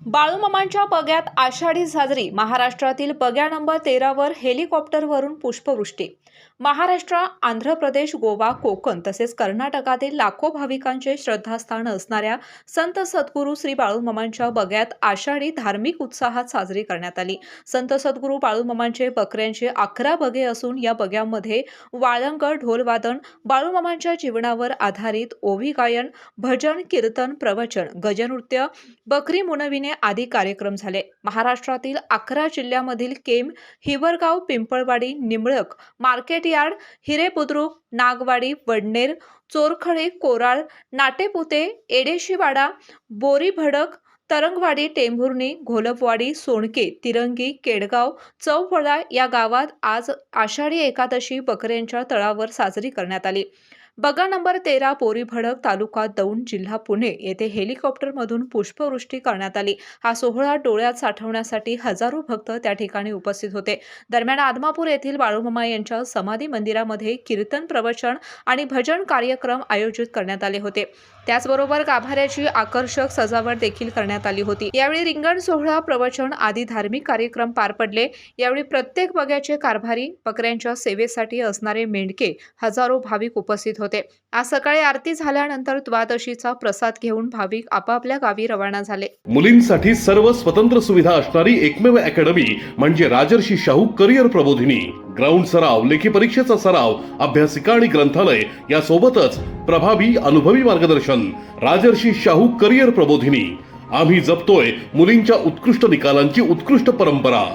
बाळूमामांच्या बग्यात आषाढी साजरी। महाराष्ट्रातील बग्या नंबर 13 वर हेलिकॉप्टरवरून पुष्पवृष्टी। महाराष्ट्र, आंध्र प्रदेश, गोवा, कोकण तसेच कर्नाटकातील लाखो भाविकांचे श्रद्धास्थान असणाऱ्या संत सद्गुरू श्री बाळूमामांच्या बग्यात आषाढी धार्मिक उत्साहात साजरी करण्यात आली। संत सद्गुरू बाळूमामांचे बकऱ्यांचे 11 बगे असून या बग्यामध्ये वाळंग, ढोलवादन, बाळूमामांच्या जीवनावर आधारित ओवी गायन, भजन, कीर्तन, प्रवचन, गजनृत्य, बकरी मुनविणे आदी कार्यक्रम झाले। महाराष्ट्रातील 11 जिल्ह्यामधील केम, हिवरगाव, पिंपळवाडी, निंबळक, मार्केट यार्ड, हिरेबुद्रुक, नागवाडी, वडनेर, चोरखळे, कोराळ, नाटेपुते, एडेशीवाडा, बोरीभडक, तरंगवाडी, टेंभुर्णी, घोलपवाडी, सोनके, तिरंगी, केडगाव, चौफळा या गावात आज आषाढी एकादशी बकऱ्यांच्या तळावर साजरी करण्यात आली। बगा नंबर 13 बोरीभडक, तालुका दौंड, जिल्हा पुणे येथे हेलिकॉप्टरमधून पुष्पवृष्टी करण्यात आली। हा सोहळा डोळ्यात साठवण्यासाठी हजारो भक्त त्या ठिकाणी उपस्थित होते। दरम्यान आदमापूर येथील बाळूमामा यांच्या समाधी मंदिरामध्ये कीर्तन, प्रवचन आणि भजन कार्यक्रम आयोजित करण्यात आले होते। त्याचबरोबर गाभाऱ्याची आकर्षक सजावट देखील करण्यात आली होती। यावेळी रिंगण सोहळा, प्रवचन आदी धार्मिक कार्यक्रम पार पडले। यावेळी प्रत्येक बग्याचे कारभारी, बकऱ्यांच्या सेवेसाठी असणारे मेंढके, हजारो भाविक उपस्थित होते। आज सकाळी आरती झाल्यानंतर द्वादशीचा प्रसाद घेऊन भाविक आपापल्या गावी रवाना झाले। मुलींसाठी सर्व स्वतंत्र सुविधा असणारी एकमेव अकॅडमी म्हणजे राजर्षी शाहू करिअर प्रबोधिनी। ग्राउंड सराव, लेखी परीक्षेचा सराव, अभ्यासिका आणि ग्रंथालय यासोबतच प्रभावी अनुभवी मार्गदर्शन। राजर्षी शाहू करिअर प्रबोधिनी। आम्ही जपतोय मुलींच्या उत्कृष्ट निकालांची उत्कृष्ट परंपरा।